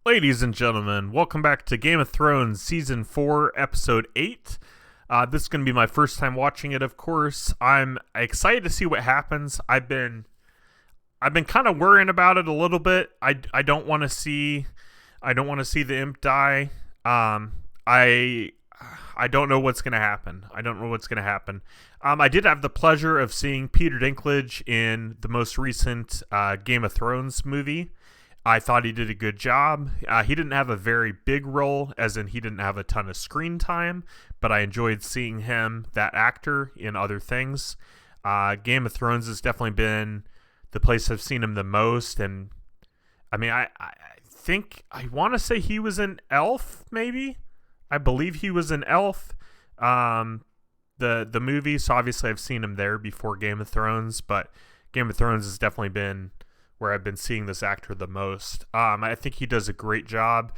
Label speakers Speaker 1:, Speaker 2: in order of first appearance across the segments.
Speaker 1: Ladies and gentlemen, welcome back to Game of Thrones Season 4, Episode 8. This is going to be my first time watching it, of course. I'm excited to see what happens. I've been kind of worrying about it a little bit. I don't want to see the imp die. I don't know what's going to happen. I did have the pleasure of seeing Peter Dinklage in the most recent Game of Thrones movie. I thought he did a good job. He didn't have a very big role, as in he didn't have a ton of screen time, but I enjoyed seeing him, that actor, in other things. Game of Thrones has definitely been the place I've seen him the most, and I mean, I think, I want to say he was an Elf, maybe? I believe he was an Elf, the movie, so obviously I've seen him there before Game of Thrones, but Game of Thrones has definitely been where I've been seeing this actor the most. I think he does a great job.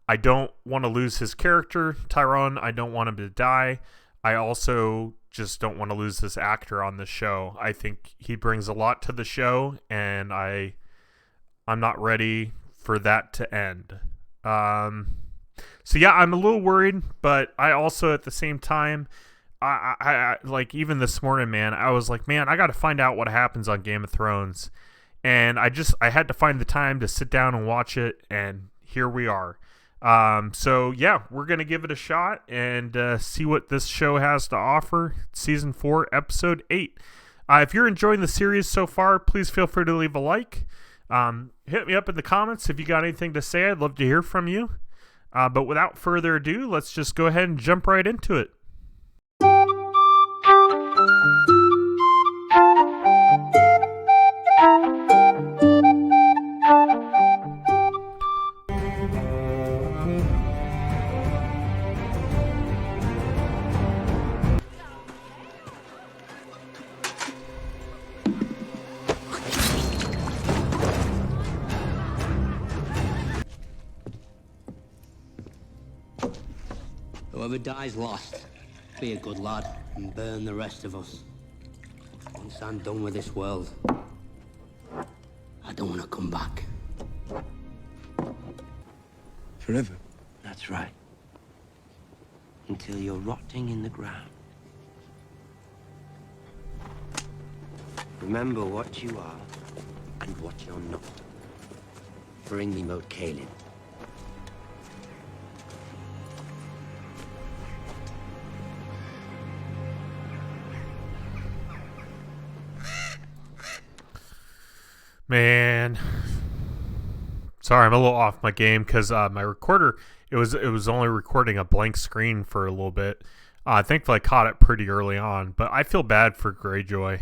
Speaker 1: I don't want to lose his character, Tyrone. I don't want him to die. I also just don't want to lose this actor on the show. I think he brings a lot to the show, and I'm not ready for that to end. So yeah, I'm a little worried, but I also at the same time, I like even this morning, man, I was like, man, I got to find out what happens on Game of Thrones. And I had to find the time to sit down and watch it, and here we are. So yeah, we're going to give it a shot and see what this show has to offer. Season 4, Episode 8. If you're enjoying the series so far, please feel free to leave a like. Hit me up in the comments if you got anything to say. I'd love to hear from you. But without further ado, let's just go ahead and jump right into it.
Speaker 2: Whoever dies lost. Be a good lad and burn the rest of us. Once I'm done with this world, I don't want to come back.
Speaker 3: Forever?
Speaker 2: That's right. Until you're rotting in the ground. Remember what you are and what you're not. Bring me Moat Cailin.
Speaker 1: Man, sorry, I'm a little off my game because my recorder, it was only recording a blank screen for a little bit. Thankfully, I caught it pretty early on, but I feel bad for Greyjoy.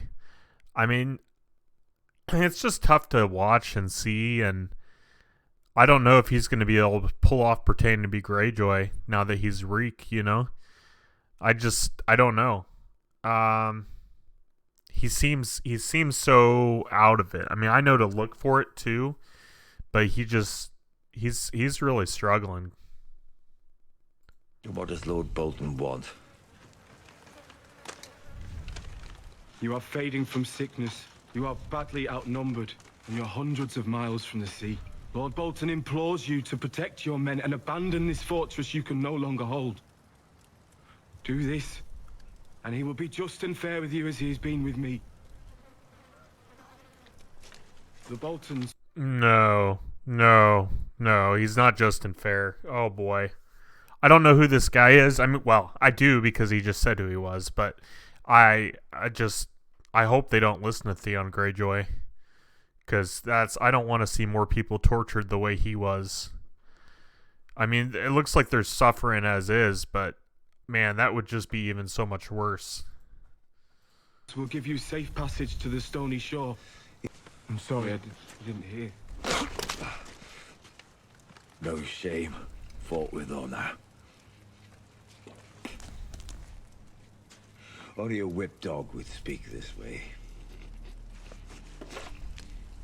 Speaker 1: I mean, it's just tough to watch and see, and I don't know if he's going to be able to pull off pretending to be Greyjoy now that he's Reek, you know? I don't know. He seems so out of it. I mean, I know to look for it too, but he's really struggling.
Speaker 3: What does Lord Bolton want?
Speaker 4: You are fading from sickness. You are badly outnumbered, and you're hundreds of miles from the sea. Lord Bolton implores you to protect your men and abandon this fortress you can no longer hold. Do this, and he will be just and fair with you as he has been with me. The Boltons...
Speaker 1: No, he's not just and fair. Oh boy. I don't know who this guy is. I mean, well, I do because he just said who he was, but I hope they don't listen to Theon Greyjoy, because I don't want to see more people tortured the way he was. I mean, it looks like they're suffering as is, but man, that would just be even so much worse.
Speaker 4: We'll give you safe passage to the stony shore. I'm sorry, I didn't hear.
Speaker 3: No shame, fought with honor. Only a whip dog would speak this way.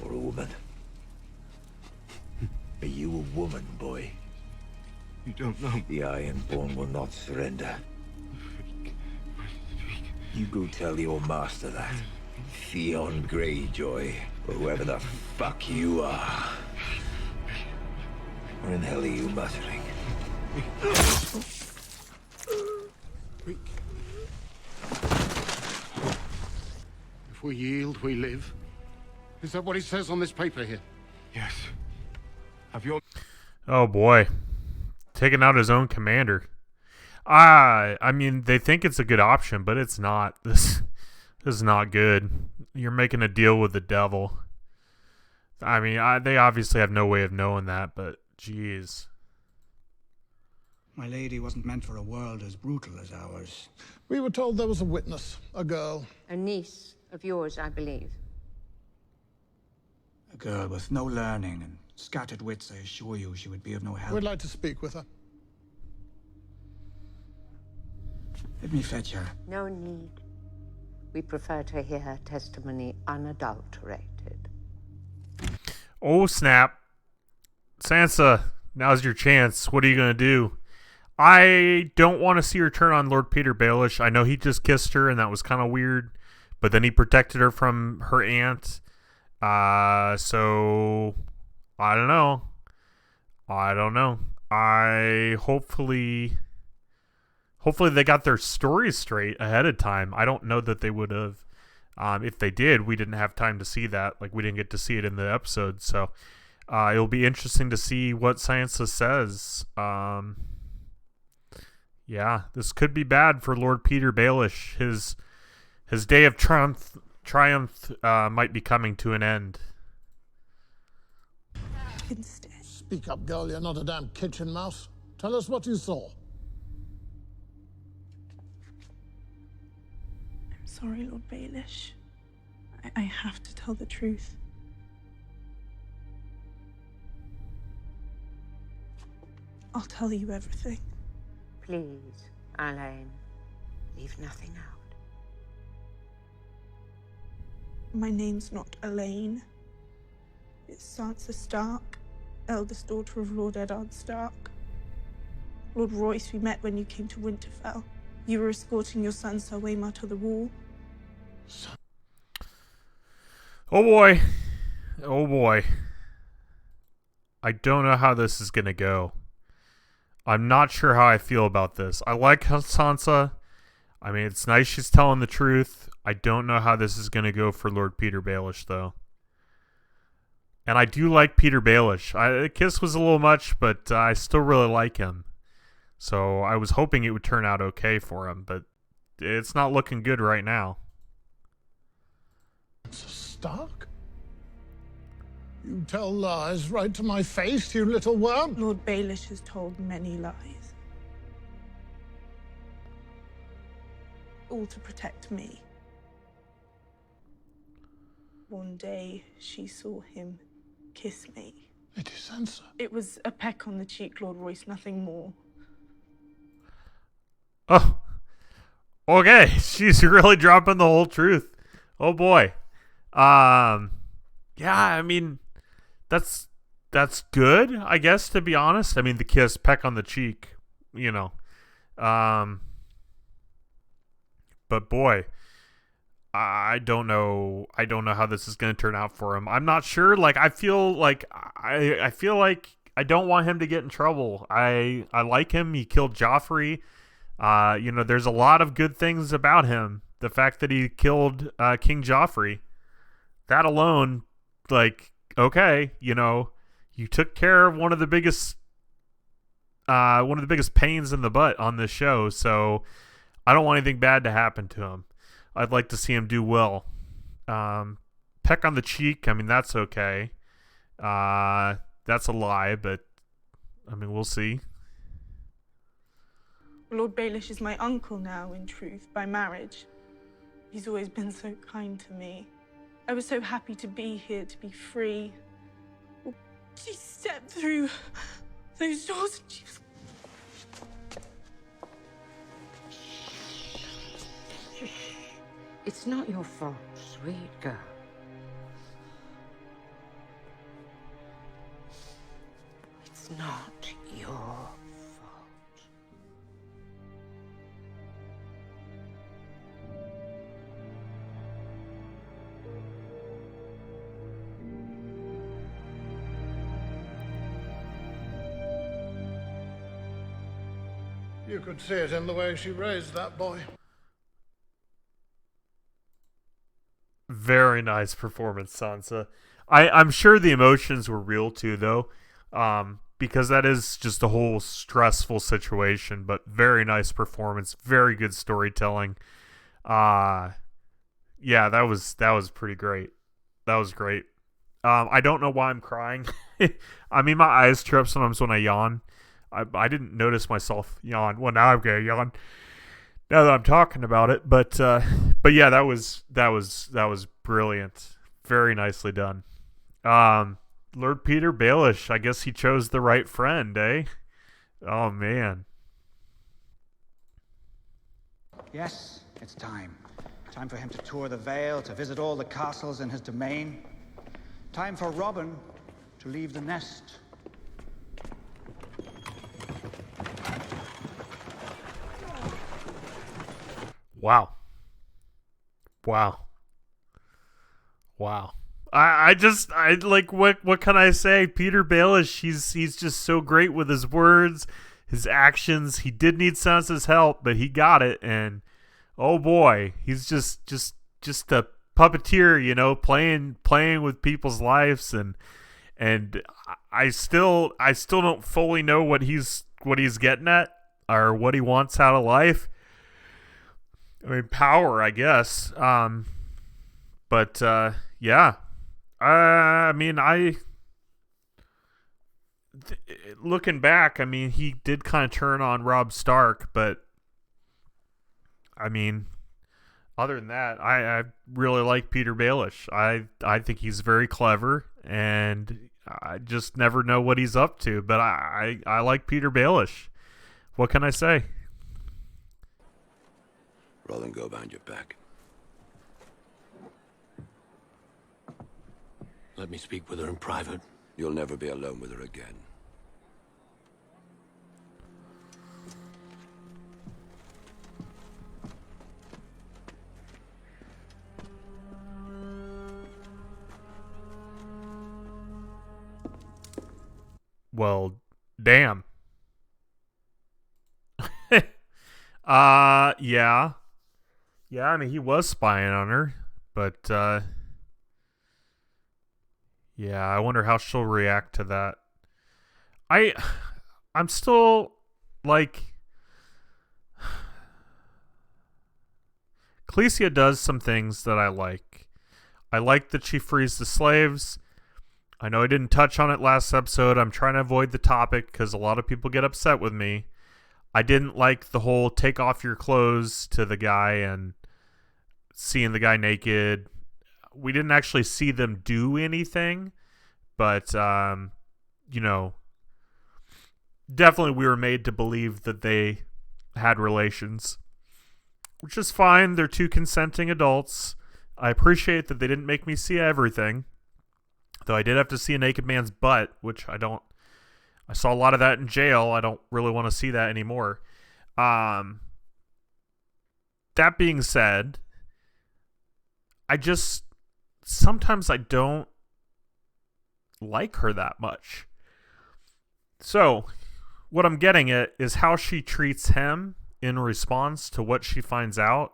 Speaker 3: Or a woman. Are you a woman, boy?
Speaker 4: You don't know.
Speaker 3: The Ironborn will not surrender. You go tell your master that. Theon Greyjoy, or whoever the fuck you are. What in the hell are you muttering?
Speaker 5: If we yield, we live. Is that what it says on this paper here?
Speaker 4: Yes. Have your...
Speaker 1: Oh boy. Taking out his own commander. I mean, they think it's a good option, but it's not. This is not good. You're making a deal with the devil. I mean, they obviously have no way of knowing that, but jeez.
Speaker 6: My lady wasn't meant for a world as brutal as ours.
Speaker 7: We were told there was a witness, a girl.
Speaker 8: A niece of yours, I believe.
Speaker 6: A girl with no learning and scattered wits, I assure you she would be of no help.
Speaker 7: We'd like to speak with her.
Speaker 6: Let me fetch her.
Speaker 8: No need. We prefer to hear her testimony unadulterated.
Speaker 1: Oh, snap. Sansa, now's your chance. What are you going to do? I don't want to see her turn on Lord Peter Baelish. I know he just kissed her, and that was kind of weird. But then he protected her from her aunt. So, I don't know. Hopefully they got their stories straight ahead of time. I don't know that they would have. If they did, we didn't have time to see that. Like, we didn't get to see it in the episode. So, it'll be interesting to see what Sansa says. Yeah, this could be bad for Lord Peter Baelish. His day of triumph might be coming to an end.
Speaker 7: Speak up, girl. You're not a damn kitchen mouse. Tell us what you saw.
Speaker 9: I'm sorry, Lord Baelish. I have to tell the truth. I'll tell you everything.
Speaker 8: Please, Alain, leave nothing out.
Speaker 9: My name's not Elaine. It's Sansa Stark, eldest daughter of Lord Eddard Stark. Lord Royce, we met when you came to Winterfell. You were escorting your son Sir Waymar to the wall.
Speaker 1: Oh boy. Oh boy. I don't know how this is going to go. I'm not sure how I feel about this. I like Sansa. I mean, it's nice she's telling the truth. I don't know how this is going to go for Lord Peter Baelish, though. And I do like Peter Baelish. The kiss was a little much, but I still really like him. So I was hoping it would turn out okay for him, but it's not looking good right now.
Speaker 7: Stark? You tell lies right to my face, you little worm.
Speaker 9: Lord Baelish has told many lies. All to protect me. One day, she saw him kiss me.
Speaker 7: Lady Sansa.
Speaker 9: It was a peck on the cheek, Lord Royce, nothing more.
Speaker 1: Oh. Okay, she's really dropping the whole truth. Oh boy. Yeah, I mean, that's good, I guess, to be honest. I mean, the kiss, peck on the cheek, you know. But boy, I don't know how this is going to turn out for him. I'm not sure. Like, I feel like I don't want him to get in trouble. I like him. He killed Joffrey. You know, there's a lot of good things about him. The fact that he killed King Joffrey, that alone, like, okay, you know, you took care of one of the biggest pains in the butt on this show. So I don't want anything bad to happen to him. I'd like to see him do well. Peck on the cheek, I mean, that's okay. That's a lie, but I mean, we'll see.
Speaker 9: Lord Baelish is my uncle now, in truth, by marriage. He's always been so kind to me. I was so happy to be here, to be free. She stepped through those doors and she was...
Speaker 8: It's not your fault, sweet girl. It's not your fault.
Speaker 7: You could see it in the way she raised that boy.
Speaker 1: Very nice performance, Sansa. I'm sure the emotions were real too, though, because that is just a whole stressful situation. But very nice performance, very good storytelling. Yeah, that was pretty great. That was great. I don't know why I'm crying. I mean, my eyes tear up sometimes when I yawn. I didn't notice myself yawn. Well, now I'm gonna yawn now that I'm talking about it. But yeah, that was brilliant. Very nicely done. Lord Peter Baelish, I guess he chose the right friend, eh? Oh man.
Speaker 6: Yes, it's time. Time for him to tour the Vale, to visit all the castles in his domain. Time for Robin to leave the nest.
Speaker 1: Wow. I like, what can I say? Peter Baelish, he's just so great with his words, his actions. He did need Sansa's help, but he got it, and oh boy, he's just a puppeteer, you know, playing with people's lives, and I still don't fully know what he's getting at or what he wants out of life. I mean, power, I guess. But yeah. I mean, looking back, I mean, he did kind of turn on Robb Stark, but I mean, other than that, I really like Peter Baelish. I think he's very clever, and I just never know what he's up to. But I like Peter Baelish. What can I say?
Speaker 3: Roll and go behind your back.
Speaker 2: Let me speak with her in private.
Speaker 3: You'll never be alone with her again.
Speaker 1: Well, damn. Yeah. Yeah, I mean, he was spying on her, but yeah, I wonder how she'll react to that. I'm still like, Khaleesi does some things that I like. I like that she frees the slaves. I know I didn't touch on it last episode. I'm trying to avoid the topic because a lot of people get upset with me. I didn't like the whole take off your clothes to the guy and seeing the guy naked. We didn't actually see them do anything, but, you know, definitely we were made to believe that they had relations, which is fine. They're two consenting adults. I appreciate that they didn't make me see everything, though I did have to see a naked man's butt, which I saw a lot of that in jail. I don't really want to see that anymore. That being said, sometimes I don't like her that much. So, what I'm getting at is how she treats him in response to what she finds out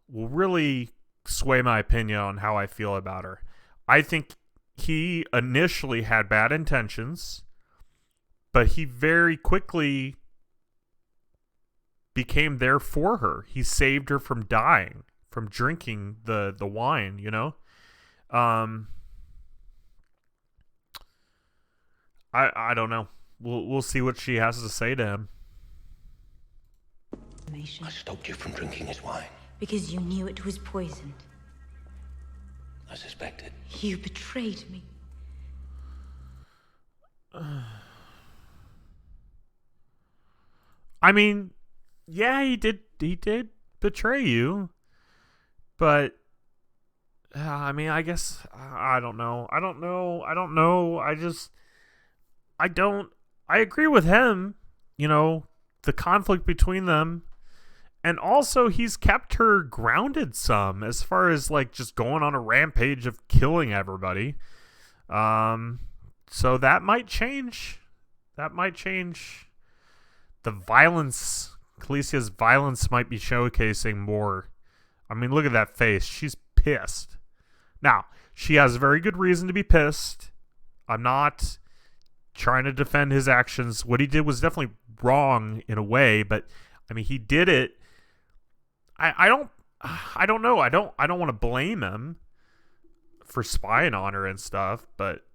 Speaker 1: will really sway my opinion on how I feel about her. I think he initially had bad intentions, but he very quickly became there for her. He saved her from dying, from drinking the wine, you know? I don't know. We'll see what she has to say to him.
Speaker 2: I stopped you from drinking his wine.
Speaker 10: Because you knew it was poisoned.
Speaker 2: I suspected.
Speaker 10: You betrayed me.
Speaker 1: I mean, yeah, he did betray you, but I mean, I guess I don't know. I agree with him, you know, the conflict between them, and also he's kept her grounded some as far as like just going on a rampage of killing everybody. So that might change. the violence, Khaleesi's violence might be showcasing more. I mean, look at that face. She's pissed. Now, she has very good reason to be pissed. I'm not trying to defend his actions. What he did was definitely wrong in a way, but I mean, he did it. I don't know. I don't want to blame him for spying on her and stuff, but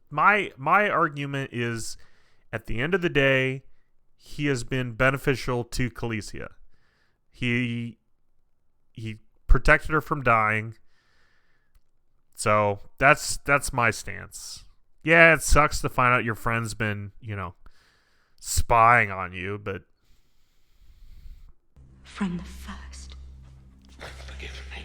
Speaker 1: my argument is, at the end of the day, he has been beneficial to Khaleesi. He protected her from dying. So that's my stance. Yeah, it sucks to find out your friend's been, spying on you, but
Speaker 10: From the first.
Speaker 3: Forgive me.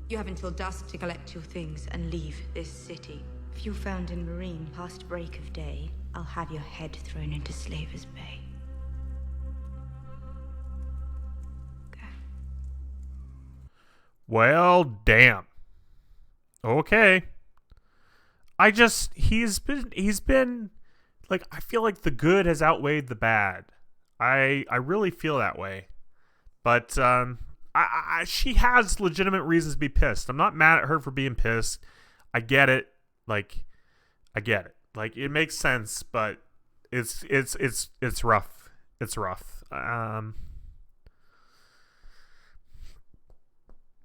Speaker 10: You have until dusk to collect your things and leave this city. If you're found in Marine past break of day, I'll have your head thrown into Slaver's Bay.
Speaker 1: well, damn. Okay. He's been like, I feel like the good has outweighed the bad. I really feel that way. But she has legitimate reasons to be pissed. I'm not mad at her for being pissed. I get it. Like, I get it. Like, it makes sense, but it's rough. It's rough.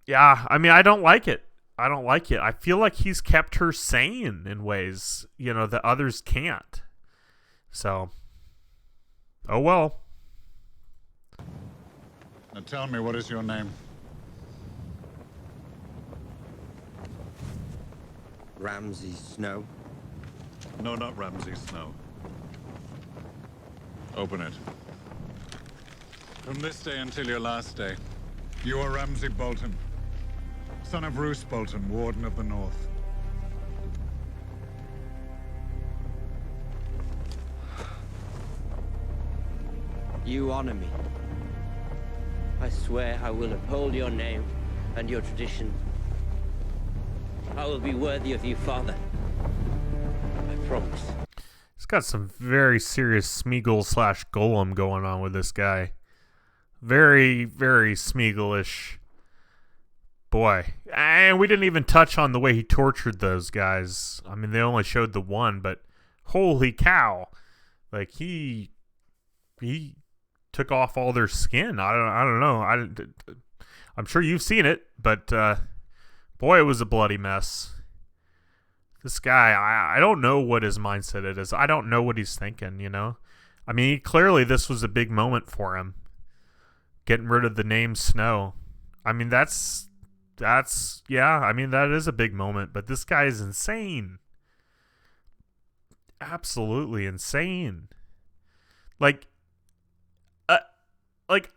Speaker 1: Yeah, I mean, I don't like it. I feel like he's kept her sane in ways, that others can't. So, oh well.
Speaker 11: Now tell me, what is your name?
Speaker 2: Ramsay Snow.
Speaker 11: No, not Ramsay Snow. Open it. From this day until your last day, you are Ramsay Bolton, son of Roose Bolton, Warden of the North.
Speaker 2: You honor me. I swear I will uphold your name and your tradition. I will be worthy of you, Father. I promise.
Speaker 1: He's got some very serious Smeagol/Golem going on with this guy. Very, very Smeagol-ish. Boy. And we didn't even touch on the way he tortured those guys. I mean, they only showed the one, but holy cow. Like, he took off all their skin. I don't know. I'm sure you've seen it, but boy, it was a bloody mess. This guy, I don't know what his mindset is. I don't know what he's thinking, I mean, clearly this was a big moment for him. Getting rid of the name Snow. I mean, that's yeah, I mean, that is a big moment, but this guy is insane. Absolutely insane. Like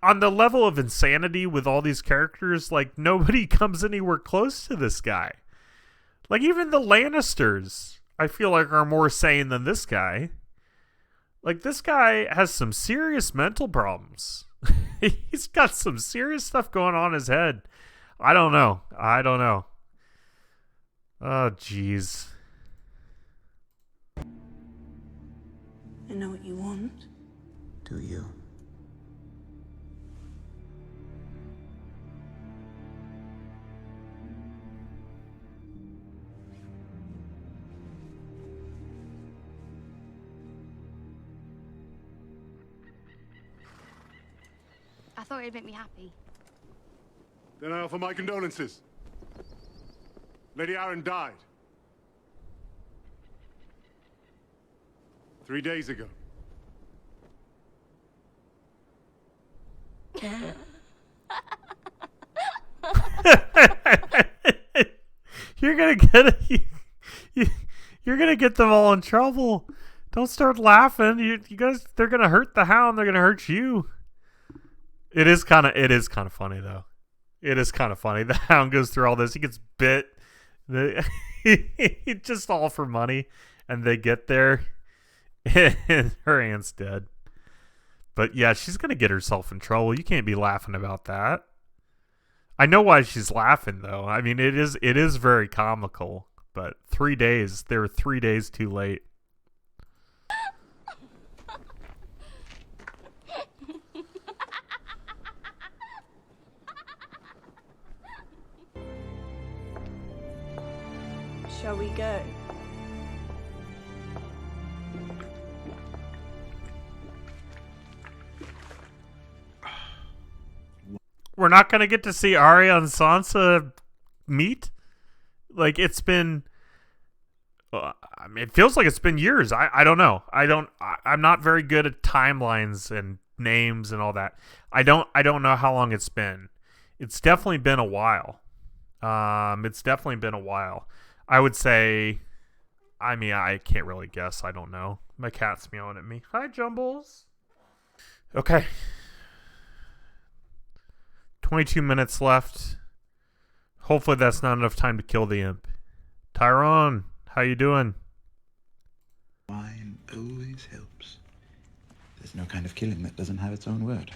Speaker 1: on the level of insanity with all these characters, like, nobody comes anywhere close to this guy. Like, even the Lannisters, I feel like, are more sane than this guy. Like, this guy has some serious mental problems. He's got some serious stuff going on in his head. I don't know. Oh, jeez.
Speaker 9: I know what you want.
Speaker 3: Do you?
Speaker 12: I thought it'd make me happy.
Speaker 5: Then I offer my condolences. Lady Arryn died 3 days ago.
Speaker 1: You're gonna get them all in trouble. Don't start laughing. You guys, they're gonna hurt the hound. They're gonna hurt you. It is kind of funny though. It is kind of funny. The hound goes through all this. He gets bit. Just all for money, and they get there, and her aunt's dead. But yeah, she's gonna get herself in trouble. You can't be laughing about that. I know why she's laughing though. I mean, it is very comical. But 3 days, they were 3 days too late.
Speaker 9: Shall we go?
Speaker 1: We're not going to get to see Arya and Sansa meet? Like, it's been... I mean, it feels like it's been years. I don't know. I'm not very good at timelines and names and all that. I don't know how long it's been. It's definitely been a while. It's definitely been a while. I would say... I mean, I can't really guess. I don't know. My cat's meowing at me. Hi, Jumbles. Okay. 22 minutes left. Hopefully that's not enough time to kill the imp. Tyrone, how you doing?
Speaker 13: Wine always helps. There's no kind of killing that doesn't have its own word.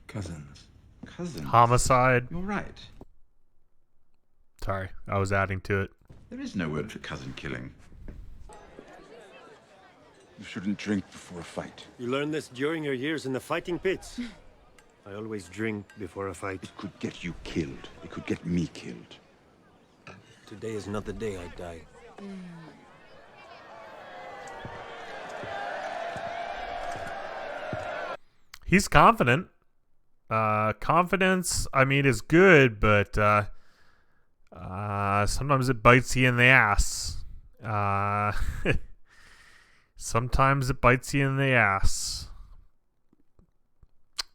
Speaker 13: Cousins. Cousins?
Speaker 1: Homicide.
Speaker 13: You're right.
Speaker 1: Sorry, I was adding to it.
Speaker 13: There is no word for cousin killing. You shouldn't drink before a fight.
Speaker 14: You learned this during your years in the fighting pits. I always drink before a fight.
Speaker 13: It could get you killed. It could get me killed.
Speaker 14: Today is not the day I die.
Speaker 1: He's confident. Confidence, I mean, is good, but sometimes it bites you in the ass. Sometimes it bites you in the ass.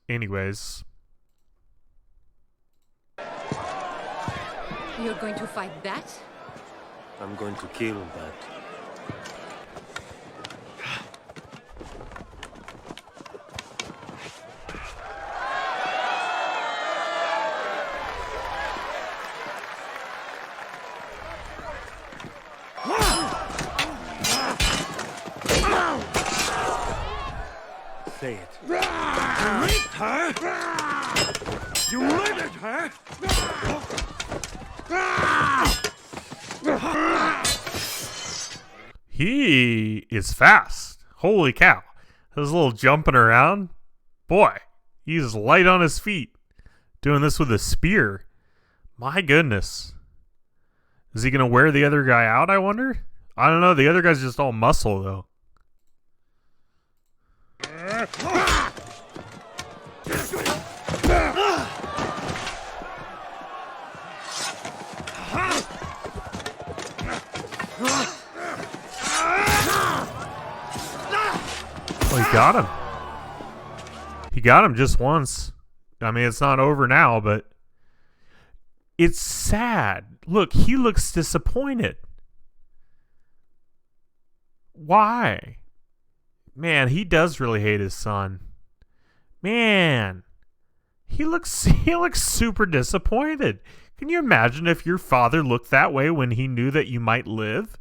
Speaker 1: Anyways.
Speaker 15: You're going to fight that?
Speaker 14: I'm going to kill that. Say it. You raped her? You murdered her?
Speaker 1: He is fast. Holy cow. His little jumping around. Boy, he's light on his feet. Doing this with a spear. My goodness. Is he going to wear the other guy out, I wonder? I don't know. The other guy's just all muscle, though. Well, he got him. He got him just once. I mean, it's not over now, but it's sad. Look, he looks disappointed. Why? Man, he does really hate his son. Man, he looks super disappointed. Can you imagine if your father looked that way when he knew that you might live?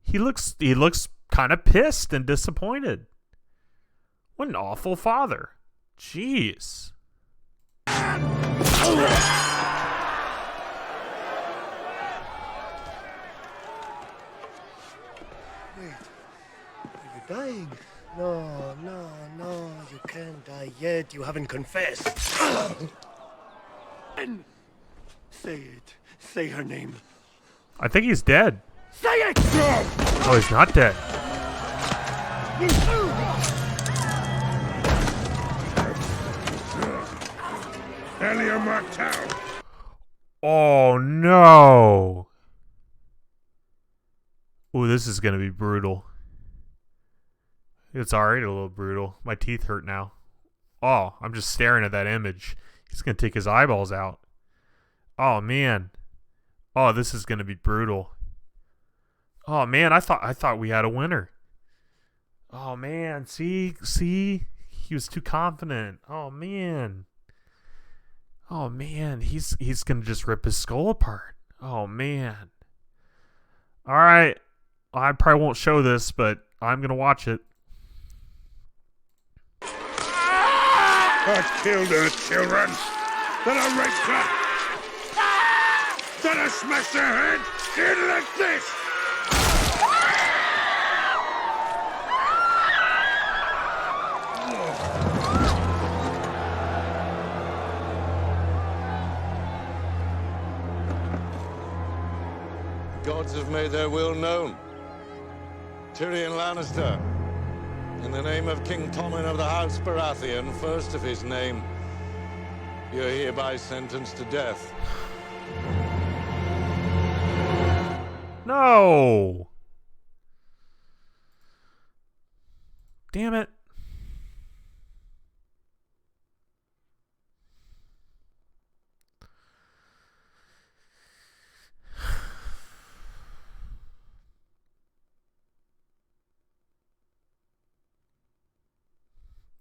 Speaker 1: He looks kind of pissed and disappointed. What an awful father. Jeez.
Speaker 14: Dying? No, you can't die yet. You haven't confessed. Say it. Say her name.
Speaker 1: I think he's dead.
Speaker 14: Say it!
Speaker 1: Oh, he's not dead.
Speaker 5: Elia Martell.
Speaker 1: Oh, no. Ooh, this is going to be brutal. It's already a little brutal. My teeth hurt now. Oh, I'm just staring at that image. He's going to take his eyeballs out. Oh, man. Oh, this is going to be brutal. Oh, man, I thought we had a winner. Oh, man, see? He was too confident. Oh, man. Oh, man, he's going to just rip his skull apart. Oh, man. All right. I probably won't show this, but I'm going to watch it.
Speaker 5: I killed her children. Then I raped her. Then I smashed her head in like this.
Speaker 15: have made their will known. Tyrion Lannister, in the name of King Tommen of the House Baratheon, first of his name, you're hereby sentenced to death.
Speaker 1: No! Damn it.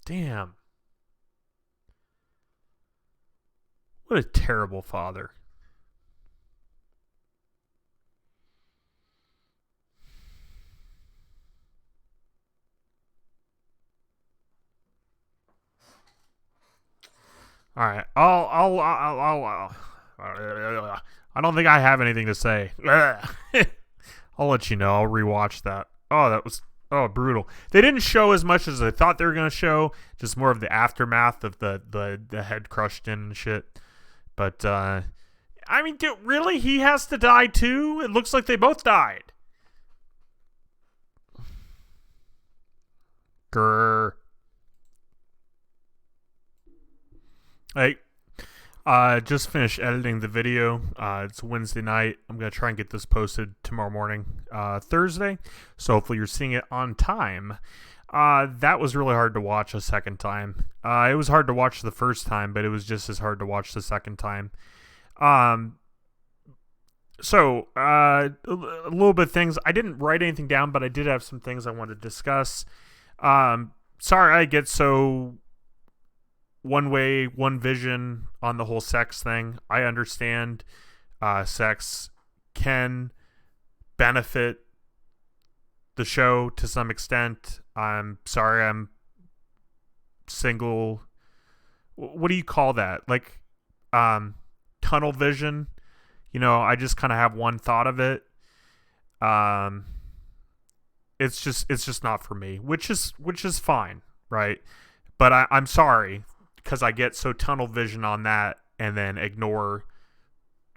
Speaker 1: Damn. What a terrible father. All right. I don't think I have anything to say. I'll let you know. I'll rewatch that. Oh, that was brutal. They didn't show as much as I thought they were going to show. Just more of the aftermath of the head crushed in and shit. But I mean, dude, really? He has to die too? It looks like they both died. Grr. Hey, just finished editing the video. It's Wednesday night. I'm going to try and get this posted tomorrow morning, Thursday. So hopefully you're seeing it on time. That was really hard to watch a second time. It was hard to watch the first time, but it was just as hard to watch the second time. So a little bit of things. I didn't write anything down, but I did have some things I wanted to discuss. Sorry I get so one way, one vision on the whole sex thing. I understand sex can benefit the show to some extent. I'm sorry I'm single. What do you call that? Like tunnel vision? You know, I just kind of have one thought of it. It's just not for me, which is fine, right? But I'm sorry, because I get so tunnel vision on that and then ignore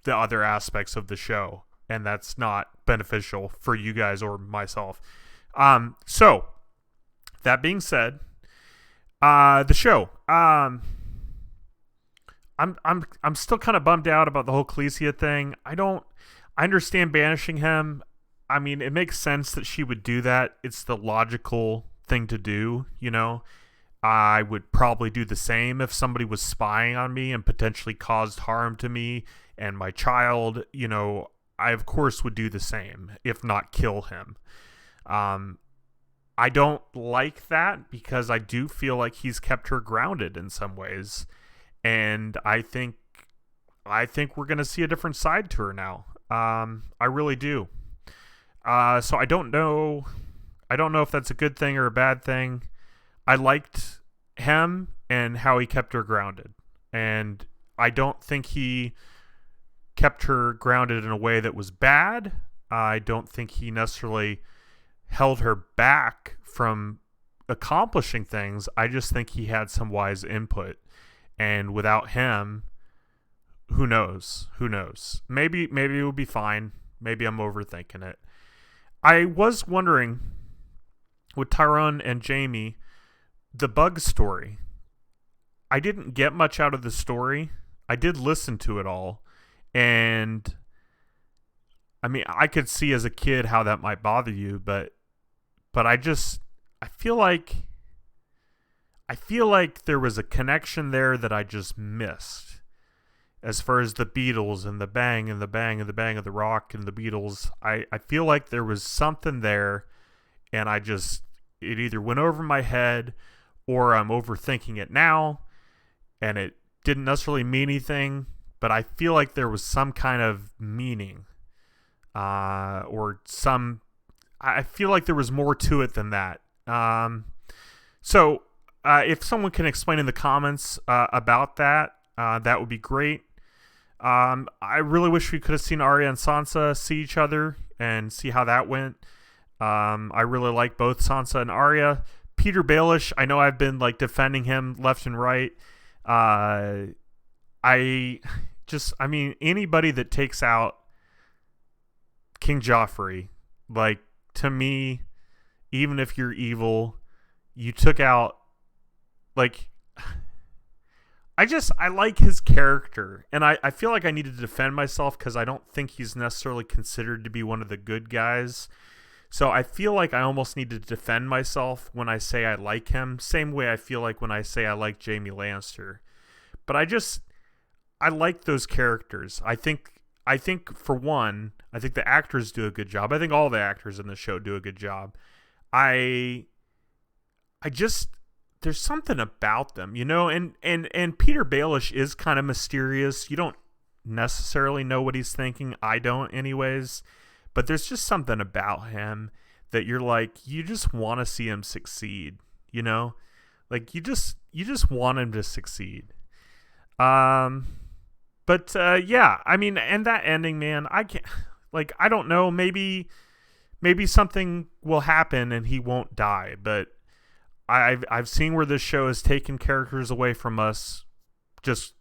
Speaker 1: the other aspects of the show. And that's not beneficial for you guys or myself. So, that being said, the show. I'm still kind of bummed out about the whole Khaleesi thing. I understand banishing him. I mean, it makes sense that she would do that. It's the logical thing to do, you know? I would probably do the same if somebody was spying on me and potentially caused harm to me and my child. You know, I of course would do the same, if not kill him. I don't like that because I do feel like he's kept her grounded in some ways. And I think we're going to see a different side to her now. I really do. So I don't know if that's a good thing or a bad thing. I liked him and how he kept her grounded. And I don't think he kept her grounded in a way that was bad. I don't think he necessarily held her back from accomplishing things. I just think he had some wise input. And without him, who knows? Maybe it would be fine. Maybe I'm overthinking it. I was wondering, with Tyrone and Jaime, the bug story. I didn't get much out of the story. I did listen to it all. And I mean, I could see as a kid how that might bother you, but I feel like there was a connection there that I just missed. As far as the Beatles and the bang and the bang and the bang of the rock and the Beatles, I feel like there was something there, and it either went over my head or I'm overthinking it now, and it didn't necessarily mean anything, but I feel like there was some kind of meaning, I feel like there was more to it than that. So if someone can explain in the comments about that, that would be great. I really wish we could have seen Arya and Sansa see each other and see how that went. I really like both Sansa and Arya. Peter Baelish, I know I've been like defending him left and right. Anybody that takes out King Joffrey, like, to me, even if you're evil, you took out, like, I like his character, and I feel like I need to defend myself because I don't think he's necessarily considered to be one of the good guys. So I feel like I almost need to defend myself when I say I like him. Same way I feel like when I say I like Jaime Lannister. But I like those characters. I think for one, I think the actors do a good job. I think all the actors in the show do a good job. I just, there's something about them, you know, and Peter Baelish is kind of mysterious. You don't necessarily know what he's thinking. I don't anyways. But there's just something about him that you're like, you just want to see him succeed, you know? Like, you just want him to succeed. Yeah, I mean, and that ending, man, I can't, like, I don't know, maybe something will happen and he won't die, but I've seen where this show has taken characters away from us just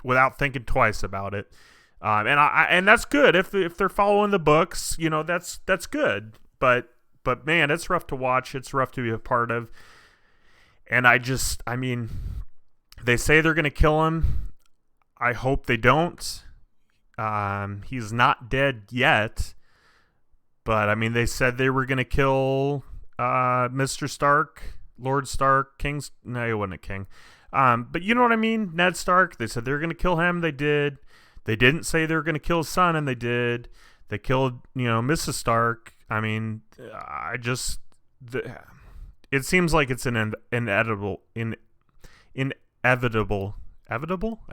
Speaker 1: without thinking twice about it. And that's good if they're following the books, you know, that's good. But man, it's rough to watch. It's rough to be a part of. And I mean, they say they're going to kill him. I hope they don't. He's not dead yet, but I mean, they said they were going to kill, Mr. Stark, Lord Stark, no, he wasn't a king. But you know what I mean? Ned Stark, they said they were going to kill him. They did. They didn't say they were going to kill his son, and they did. They killed, you know, Mrs. Stark. I mean, it seems like it's inevitable. I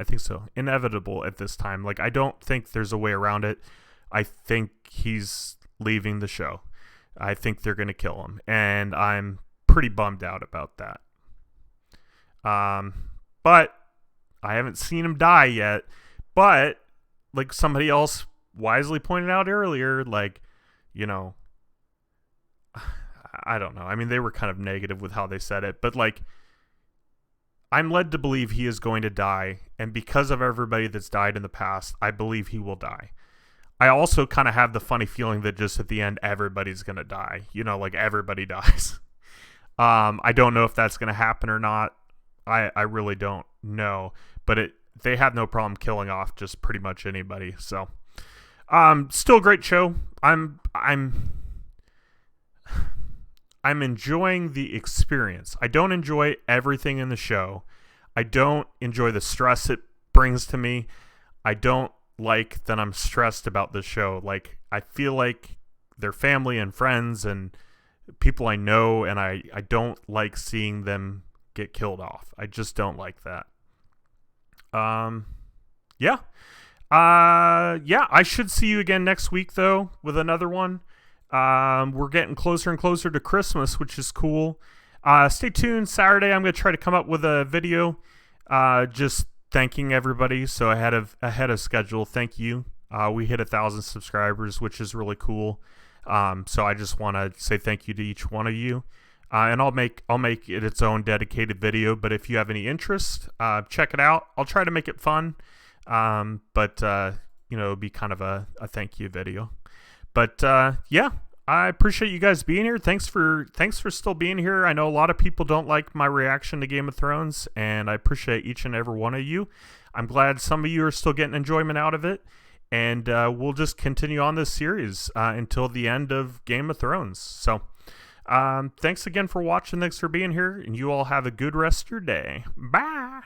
Speaker 1: think so. Inevitable at this time. Like, I don't think there's a way around it. I think he's leaving the show. I think they're going to kill him, and I'm pretty bummed out about that. But I haven't seen him die yet. But, like somebody else wisely pointed out earlier, like, you know, I don't know. I mean, they were kind of negative with how they said it, but, like, I'm led to believe he is going to die, and because of everybody that's died in the past, I believe he will die. I also kind of have the funny feeling that just at the end, everybody's going to die. You know, like, everybody dies. I don't know if that's going to happen or not. I really don't know, but they had no problem killing off just pretty much anybody. So, still a great show. I'm enjoying the experience. I don't enjoy everything in the show. I don't enjoy the stress it brings to me. I don't like that I'm stressed about the show. Like, I feel like they're family and friends and people I know, and I don't like seeing them get killed off. I just don't like that. Yeah, I should see you again next week, though, with another one. We're getting closer and closer to Christmas, which is cool. Stay tuned. Saturday, I'm going to try to come up with a video, just thanking everybody. So ahead of schedule. Thank you. We hit 1,000 subscribers, which is really cool. So I just want to say thank you to each one of you. And I'll make it its own dedicated video, but if you have any interest, check it out. I'll try to make it fun. But you know, it'll be kind of a thank you video. But yeah, I appreciate you guys being here. Thanks for still being here. I know a lot of people don't like my reaction to Game of Thrones, and I appreciate each and every one of you. I'm glad some of you are still getting enjoyment out of it, and we'll just continue on this series until the end of Game of Thrones. So thanks again for watching. Thanks for being here, and you all have a good rest of your day. Bye.